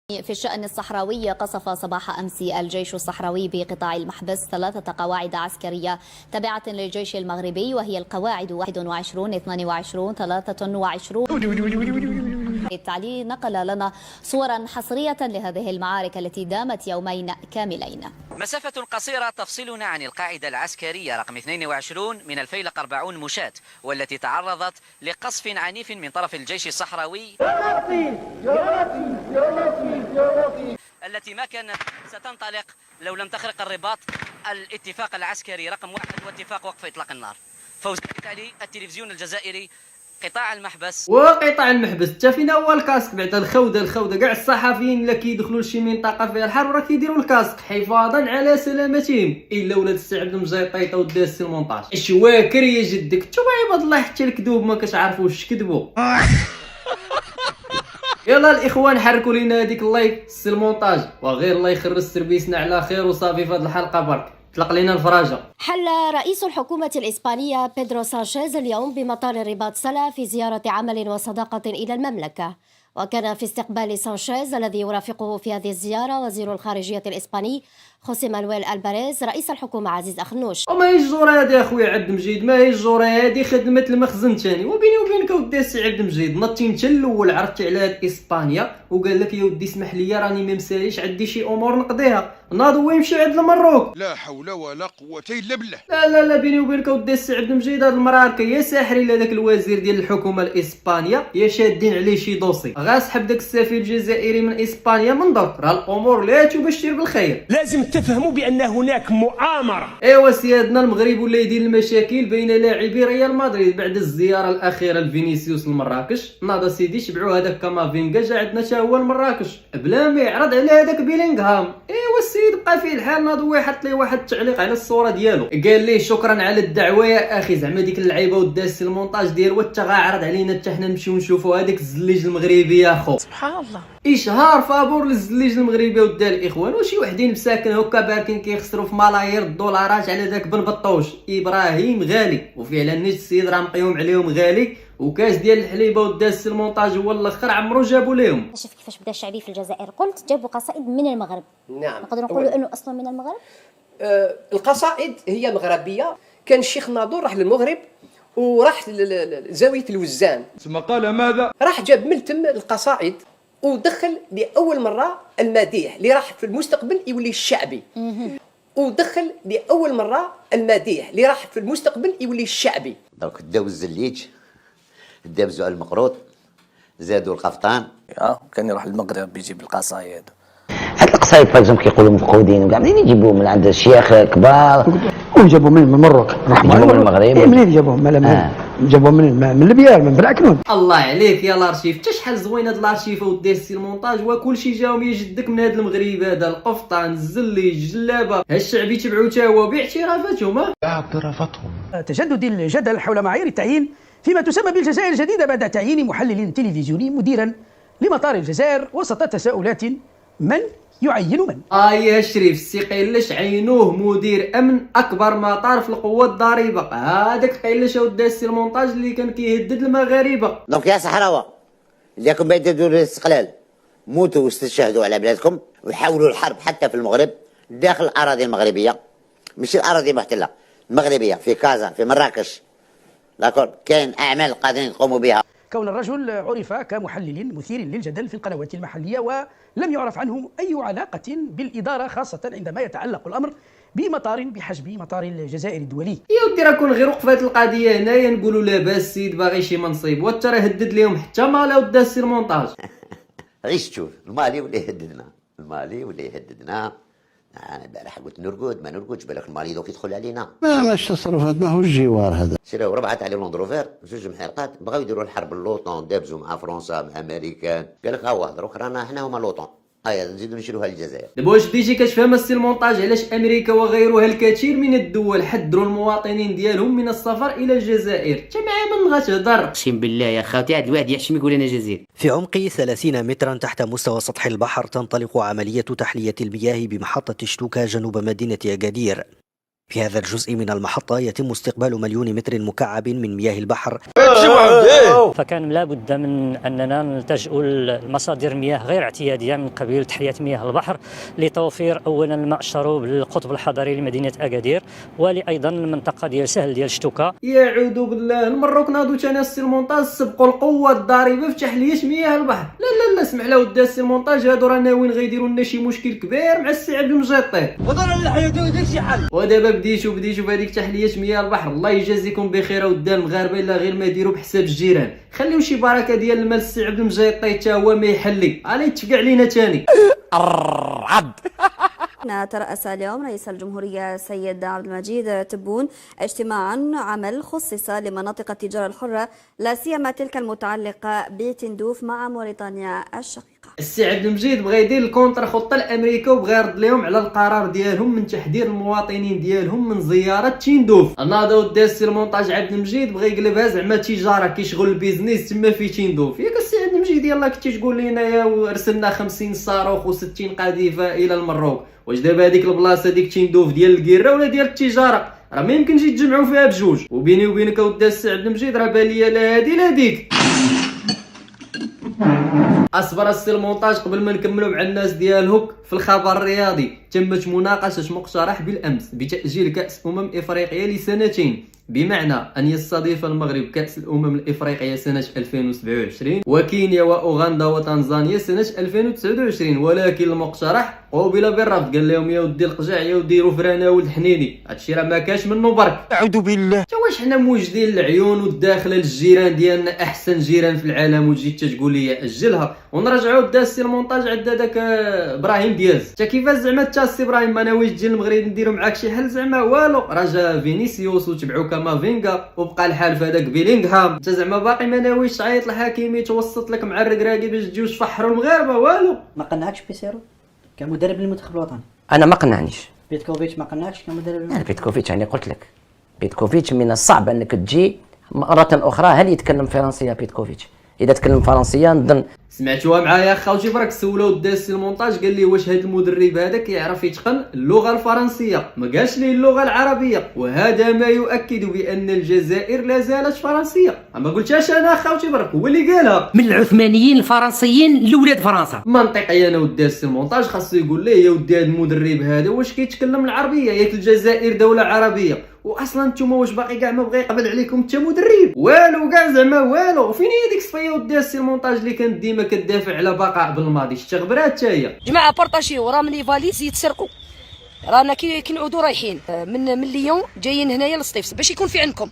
في الشأن الصحراوي، قصف صباح أمس الجيش الصحراوي بقطاع المحبس 3 قواعد عسكرية تابعة للجيش المغربي، وهي القواعد 21 22 23. التعليق نقل لنا صورا حصرية لهذه المعارك التي دامت يومين كاملين. مسافة قصيرة تفصلنا عن القاعدة العسكرية رقم 22 من الفيلق 40 مشاة، والتي تعرضت لقصف عنيف من طرف الجيش الصحراوي التي ما كانت ستنطلق لو لم تخرق الرباط الاتفاق العسكري رقم 1 واتفاق وقف إطلاق النار. فوز بالتالي التلفزيون الجزائري قطاع المحبس حتى فينا هو الكاسك بعد الخوده كاع الصحفيين اللي كيدخلوا لشي منطقه فيها الحرب راه كيديروا الكاسك حفاظا على سلامتهم، الا ولاد السي عبد المجيد طيطه وداس المونتاج. اش واكر يا جدك نتوما عباد الله، حتى الكذوب ما كتعرفوش كذبوا. يلا الاخوان حركوا لينا هذيك اللايك السي المونتاج، وغير الله يخرج تربيسنا على خير وصافي في هذه الحلقه برك طلق لينا الفراجه. حل رئيس الحكومة الإسبانية بيدرو سانشيز اليوم بمطار الرباط سلا في زيارة عمل وصداقة إلى المملكة، وكان في استقبال سانشيز الذي يرافقه في هذه الزيارة وزير الخارجية الإسباني خوسي مانويل ألباريز، رئيس الحكومة عزيز أخنوش. وما هي الجوره هذه اخويا عبد المجيد، ما هي الجوره هذه خدمه المخزن ثاني، وبيني وبينك اودي السي عبد المجيد نطي انت الاول عرفتي على هاد اسبانيا وقال لك يا ودي اسمح لي راني ما مساليش عندي شي امور نقضيها، ناض يمشي عند المروك. لا حول ولا قوه الا بالله. لا بيني وبينك اودي السي عبد المجيد، هاد المراه يا ساحري لهذاك الوزير ديال الحكومه الاسبانيه يا شادين عليه شي دوسي، غاسحب داك السفير الجزائري من اسبانيا من درك، راه الامور لا تبشر بالخير. لازم تفهموا بان هناك مؤامره. ايوا سيادنا المغرب ولا يدير المشاكل بين لاعبي ريال مدريد بعد الزياره الاخيره لفينيسيوس لمراكش. ناض سيدي شبعوا هذاك كامافينغا جا عندنا حتى هو لمراكش بلا ما يعرض على هذاك بيلينغهام. ايوا السيد بقى فيه الحال، ناض حط لي واحد التعليق على الصوره ديالو، قال لي شكرا على الدعوه يا اخي، زعما ديك اللعيبه وداس المونتاج ديال وتا غاعرض علينا حتى حنا نمشيو نشوفوا هذاك الزليج المغربي يا خو. سبحان الله، اشهار فابور للزليج المغربي ودا الاخوان، وشي وحدين مساكن هكا باركين كيخسروا في ملايير الدولارات على داك بن بطوش ابراهيم غالي، وفعلا نيت السيد راه مقيوم عليهم غالي، وكاس ديال الحليبه وداس المونتاج هو الاخر عمرو جابوا لهم. شوف كيفاش بدا الشعبي في الجزائر، قلت جابوا قصائد من المغرب. نعم، نقدر نقولوا انه اصلا من المغرب. القصائد هي مغربيه. كان الشيخ ناظور راح للمغرب وراح لزاويه الوزان، ثم قال ماذا؟ راح جاب من تم القصائد ودخل لاول مره المديح اللي راح في المستقبل يولي الشعبي، ودخل لاول مره المديح اللي راح في المستقبل يولي الشعبي. دونك داو الزليج، داو زوال المقروط، زادوا القفطان. كان يروح للمغرب يجيب القصايد. هاد القصايد فاكزوم كيقولوا مفقودين وكاع، منين يجيبوهم؟ من عند الشيخ كبار وجابوا من المروك، جابوا من المغرب. منين جابوهم؟ جابوهم من البيار، من العكنون. الله عليك يا الارشيف، حتى شحال زوين هاد الارشيف ودير السي المونتاج، وكلشي جاهم يجدك من هاد المغرب هذا، القفطان الزليج الجلابه، هاد الشعبي تبعو تا هو باعترافاتهم. تجدد الجدل حول معايير التعيين فيما تسمى بالجزائر الجديدة بعد تعيين محلل تلفزيوني مديرا لمطار الجزائر وسط تساؤلات من يعين من. يا شريف السي قيلش عينوه مدير امن اكبر مطار في القوه الضريبه، هذاك قيلش ودى السي المونتاج اللي كان كيهدد المغاربه. دونك يا صحراوه اللي راكم باغيين تديروا الاستقلال، موتوا واستشهدوا على بلادكم وحاولوا الحرب حتى في المغرب داخل الاراضي المغربيه، ماشي الاراضي المحتله المغربيه، في كازا في مراكش داكور، كاين اعمال قادرين يقوموا بها. كون الرجل عرف كمحلل مثير للجدل في القنوات المحلية، ولم يعرف عنه أي علاقة بالإدارة، خاصة عندما يتعلق الأمر بمطار بحجم مطار الجزائر الدولي. يا ودي راه كون غير وقفات القضيه هنايا نقولوا لاباس السيد باغي شي منصب، وتا راه هدد لهم حتى مالا ودا السي المونتاج. عيش تشوف المالي ولا يهددنا، المالي ولا يهددنا. انا البارح قلت نرقد ما نرقدش، بالك المالي دوك يدخل علينا. ماش تصرفات، ما هو الجوار هذا. شراو 4 عليهم لوندروفير، 2 محرقات، بغاو يديروا الحرب اللوطون، دابزوا مع فرنسا مع امريكان، قال لك ها واحد دروك رانا حنا هما لوطون، نزيدوا نشيلوها للجزائر. دابا واش ديجي كتفهم السي المونتاج علاش امريكا وغيرها الكثير من الدول حذروا المواطنين ديالهم من السفر الى الجزائر؟ انت معاه من غتهضر؟ اقسم بالله يا خاوتي عاد الواحد يحشم يقول انا جزير. في عمق 30 مترا تحت مستوى سطح البحر تنطلق عملية تحلية المياه بمحطة شتوكا جنوب مدينة أكادير. في هذا الجزء من المحطة يتم استقبال 1,000,000 متر مكعب من مياه البحر، فكان لابد من أننا نلتجئ لمصادر مياه غير اعتيادية من قبيل تحلية مياه البحر لتوفير أولا الماء الشروب للقطب الحضري لمدينة أكادير، ولأيضا المنطقة ديال سهل ديال شتوكا. يعوذ بالله، المروك ناضو تاني السي المونتاج سبقوا القوة الضاربة في تحلية مياه البحر. لا اسمح له ودا السي المونتاج، هادو راه ناويين غيديروا لنا شي مشكل كبير مع السي عبد المجيد طيب. ودابا بديتو بهذيك تحلية مياه البحر. الله يجازيكم بخير ودا المغاربة، الا غير ما ديروا بحساب الجيران، خليو شي بركة ديال المال السي عبد المجيد طيب حتى هو ما يحلي، على يتفقع علينا تاني. ترأس اليوم رئيس الجمهورية السيد عبد المجيد تبون اجتماعا عمل خصص لمناطق التجارة الحرة، لا سيما تلك المتعلقة بتندوف مع موريتانيا الشقيقة. السي عبد المجيد بغى يدير الكونتر خطه لامريكا وبغى يرد لهم على القرار ديالهم من تحذير المواطنين ديالهم من زياره تندوف. ناضو دا السي المونتاج عبد المجيد بغى يقلبها زعما تجاره، كيشغل البيزنس تما في تندوف. ياك السي عبد المجيد يلاه كنتي تقول لنا يا ورسلنا 50 صاروخ و60 قذيفه الى المروك، واش دابا هذيك البلاصه ديك تندوف ديال الكيره ولا ديال التجاره؟ راه ما يمكنش يتجمعوا فيها بجوج. وبيني وبينك اودي السي عبد المجيد راه باليه لا هادي لا ديك. اصبر السي المونتاج قبل ما نكملوا مع الناس ديال هوك. في الخبر الرياضي تمت مناقشه مقترح بالامس بتاجيل كاس افريقيا لسنتين، بمعنى ان يستضيف المغرب كاس الامم الافريقيه سنه 2027 وكينيا واوغندا وتنزانيا سنه 2029، ولكن المقترح قوبل بالرفض. قال لهم يا ودي القجع يا ودي ديروا فرانه ولد حنيني، هادشي راه ما كاش منه برك. اعوذ بالله، تا واش حنا موجدين العيون والداخله للجيران ديالنا احسن جيران في العالم وتجي تقول لي اجلها؟ ونرجعوا دا السي المونتاج عند داك ابراهيم دياز. تا كيفاش زعما تا السي ابراهيم ما ناويش تجي للمغرب نديروا معاك شي حل؟ زعما والو، رجا فينيسيوس وتبعوا كامافينغا وبقى الحال في هذاك بيلينغهام، انت زعما باقي ما ناويش تعيط لحكيمي توسط لك مع الركراكي باش تجيو تفحروا المغاربه؟ والو. ما قنعكش بيسيرو كمدرب للمنتخب الوطني؟ انا ما قنعنيش. بيتكوفيتش ما قنعكش كمدرب؟ لا بيتكوفيتش، يعني قلت لك بيتكوفيتش من الصعب انك تجي مره اخرى. هل يتكلم فرنسيه بيتكوفيتش؟ اذا تكلم فرنسيه نظن سمعتوها معايا خاوتي برك. سولو دا السي المونتاج قال لي واش هذا المدرب هذا كيعرف يتقن اللغه الفرنسيه، ما قالش لي اللغه العربيه، وهذا ما يؤكد بان الجزائر لا زالت فرنسيه. ما قلتهاش انا خاوتي برك، هو اللي قالها. من العثمانيين الفرنسيين لولاد فرنسا. منطقيا انا ودا السي المونتاج خاصو يقول لي يا ودي هذا المدرب هذا واش كيتكلم العربيه؟ ياك الجزائر دوله عربيه، واصلا نتوما واش باقي كاع ما بغى يقبل عليكم انت مدرب؟ والو كاع زعما والو. فين هي ديك الصفيه ودي السي المونتاج اللي كانت ديما كتدافع على بقاء بالماضي؟ شتغبرات حتى هي. جماعه بارطاجيو، راه من لي فاليز يتسرقوا، رانا كنعودوا رايحين من ليون جايين هنايا للصيفط باش يكون في عندكم.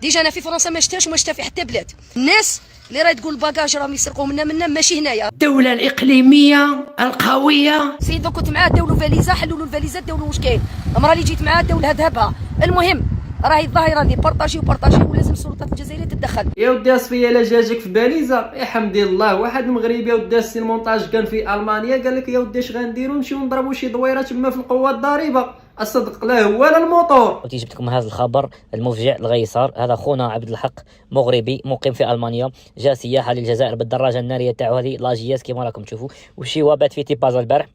ديجا انا في فرنسا ما شفتهاش وما شفتها في حتى بلاد. الناس اللي راه تقول الباكاج راهم يسرقوا منا ماشي هنايا. الدوله الاقليميه القويه. سيدو كنت معاه داولوا فاليزه، حلوا له الفاليزات، داولوا واش كاين. المراه اللي جيت معاه داولها ذهبها. المهم راهي الظاهره اللي بارطاجيو ولازم السلطات الجزائريه تتدخل. يا ودي صفيه لا جاجك في باليزه يا حمدي الله. واحد المغربي يا ودي السي المونتاج كان في المانيا قال لك يا ودي اش غنديروا؟ نمشيو نضربوا شي دويره تما في القوه الضاربه. الصدق لا هو لا الموطور. جبت لكم هذا الخبر المفجع الغيصار. هذا خونا عبد الحق مغربي مقيم في المانيا، جاء سياحه للجزائر بالدراجه الناريه تاعو هذه لاجياس كما راكم تشوفوا، وشي وابات في تيبازا البارح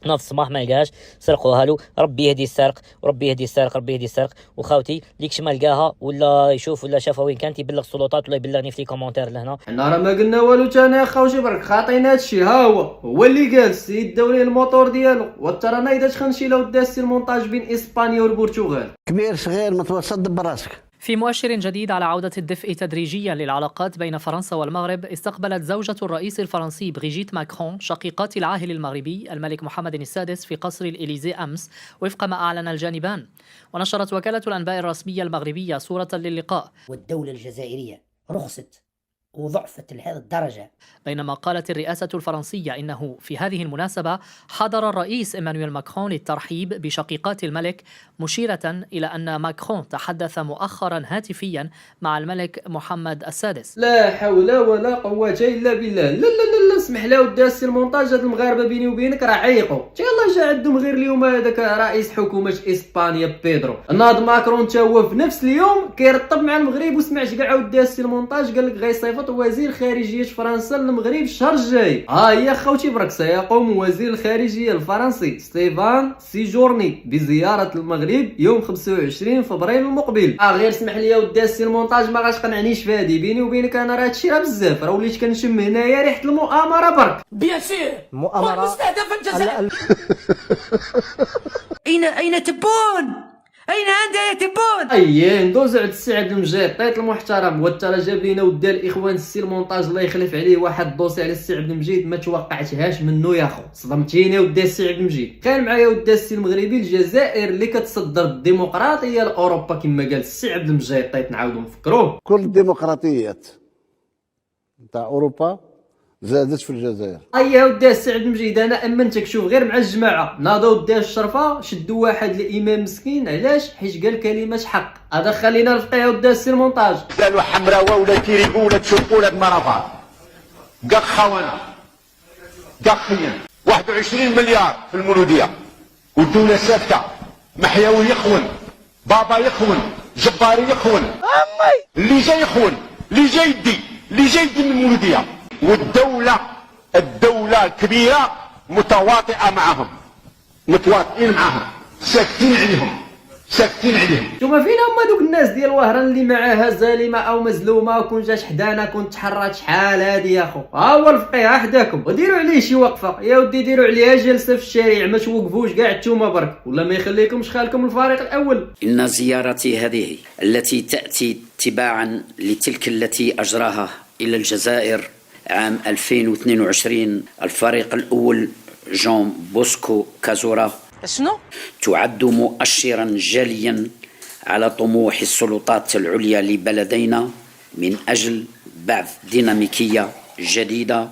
ناض الصباح ما لقاهاش، سرقوها له. ربي يهدي السارق وربي يهدي السارق ربي يهدي السارق. وخاوتي ليكش ما لقاها ولا يشوف ولا شافها وين كانت يبلغ السلطات ولا يبلغني في كومونتير لهنا. حنا راه ما قلنا والو تانا يا خاوتي برك، خاطينا هادشي. ها هو اللي قال السيد دوري الموتور ديالو. وترانا اذا تخنشي لو دا السي المونتاج بين اسبانيا والبرتغال. كبير صغير متوسط دبر راسك. في مؤشر جديد على عودة الدفء تدريجيا للعلاقات بين فرنسا والمغرب، استقبلت زوجة الرئيس الفرنسي بريجيت ماكرون شقيقات العاهل المغربي الملك محمد السادس في قصر الإليزي أمس وفق ما أعلن الجانبان. ونشرت وكالة الأنباء الرسمية المغربية صورة للقاء. والدولة الجزائرية رخصت وضعفت لهذه الدرجة. بينما قالت الرئاسة الفرنسية إنه في هذه المناسبة حضر الرئيس إيمانويل ماكرون للترحيب بشقيقات الملك، مشيرة إلى أن ماكرون تحدث مؤخرا هاتفيا مع الملك محمد السادس. لا حول ولا قوة إلا بالله. لا لا لا اسمح له ودا السي المونتاج. هاد المغاربة بيني وبينك راه عيقوا. يلاه جا عندهم غير اليوم هذاك رئيس حكومة اسبانيا بيدرو. ناض ماكرون تا هو في نفس اليوم كيرطب مع المغرب. وسمعت كاع ودا السي المونتاج قال لك غيصيفط صيفط وزير خارجية فرنسا للمغرب الشهر الجاي. ها هي خوتي برك، سيقوم وزير الخارجية الفرنسي ستيفان سيجورني بزيارة المغرب يوم 25 فبراير المقبل. غير اسمح لي ودي السي المونتاج، ما غاتقنعنيش في هادي، بيني وبينك انا راه هادشي راه بزاف، راه وليت كنشم هنايا ريحة المؤامرة برك. بيان سور مؤامرة مستهدف الجزائر. أين تبون؟ أين أنت يا تبون؟ اييه ندوزو عند السي عبد المجيد طيط المحترم، وترى جاب لينا ودي الاخوان السي المونتاج الله يخلف عليه واحد الدوسي على السي عبد المجيد ما توقعتهاش منه يا خو، صدمتيني ودي السي عبد المجيد. كان معايا ودي السي المغربي الجزائر اللي كتصدر الديمقراطيه لاوروبا كما قال السي عبد المجيد طيط، نعاودو نفكروه. كل الديمقراطيات نتاع اوروبا زادت في الجزائر. ايا ودي السي عبد المجيد انا امنتك، شوف غير مع الجماعه ناضوا ودي الشرفه شدوا واحد الامام مسكين، علاش؟ حيت قال كلمه حق. هذا خلينا نفقيه ودي السي المونتاج. قالوا حمراء ولا تيريكو ولا تشوفوا ولا مرافات كاع خونه كاع خيم 21 مليار في المولوديه والدوله ساكته، محيوي يخون، بابا يخون، جباري يخون، اللي جاي يخون، اللي جاي يدي، اللي جاي يدي من المولوديه، والدوله الكبيره متواطئه معهم، متواطئين معهم، ساكتين عليهم. شوف فينا هما دوك الناس ديال وهران اللي معاها زالمه او مزلومه وكون جات حدانا كون تحرات شحال هادي يا خو. ها هو الفقيه حداكم، وديروا عليه شي وقفه يا ودي، ديروا عليها جلسه في الشارع، ما توقفوش كاع نتوما برك، ولا ما يخليكمش خالكم الفريق الاول. ان زيارتي هذه التي تاتي تباعا لتلك التي اجراها الى الجزائر عام 2022 الفريق الاول جون بوسكو كازورا شنو؟ تعد مؤشرا جليا على طموح السلطات العليا لبلدينا من أجل بعث ديناميكية جديدة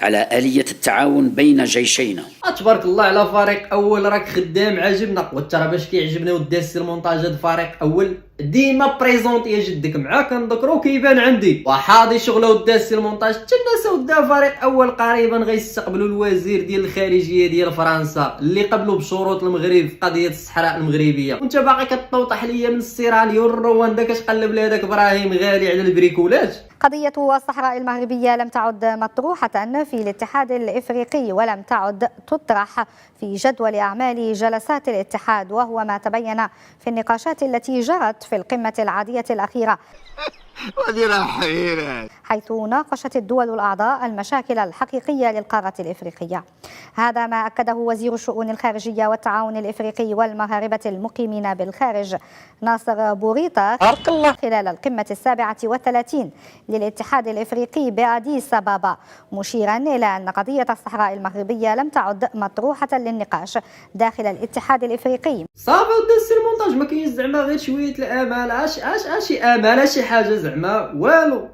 على آلية التعاون بين جيشينا. تبارك الله على فريق اول، راك خدام عاجبنا. وترى باش كيعجبنا ودي السي المونتاج هاد فريق اول ديما بريزونط يا جدك معاه كنذكرو كيبان عندي وحاضي شغله ودي السي المونتاج. حتى الناس ودا فريق اول قريبا غيستقبلوا الوزير ديال الخارجيه ديال فرنسا اللي قبلوا بشروط المغرب في قضيه الصحراء المغربيه، وانت باقي كتطوطح ليا من السيراليون رواندا كتقلب لهذاك ابراهيم غالي على البريكولاج. قضية الصحراء المغربية لم تعد مطروحة في الاتحاد الإفريقي ولم تعد تطرح في جدول أعمال جلسات الاتحاد، وهو ما تبين في النقاشات التي جرت في القمة العادية الأخيرة حيث ناقشت الدول الأعضاء المشاكل الحقيقية للقارة الإفريقية. هذا ما أكده وزير الشؤون الخارجية والتعاون الإفريقي والمغاربة المقيمين بالخارج ناصر بوريطة خلال القمة 37 للاتحاد الإفريقي بأديس أبابا، مشيرا إلى أن قضية الصحراء المغربية لم تعد مطروحة للنقاش داخل الاتحاد الإفريقي. صافي ودي السي المونتاج ما كاينش زعما غير شويه الامال، اش امال شي حاجه زعما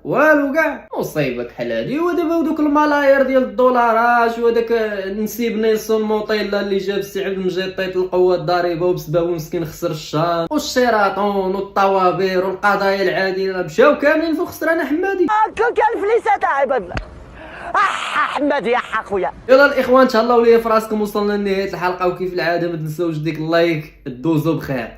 والو كاع مصيبه بحال هادي. ودابا دوك الملايير ديال الدولارات وداك نسيب نيلسون موطيلا اللي جاب السي عبد المجيد طيط القوه الضريبه وبسببه مسكين خسر الشان، والشيراطون والطوابير والقضايا العادله مشاو كاملين في خسرانه حمادي. كان الفليسات عباد الله حمادي يا خويا. يلا الاخوان تهلاو ليا في راسكم، وصلنا لنهايه الحلقه وكيف العاده ما تنساوش ديك اللايك، دوزو بخير.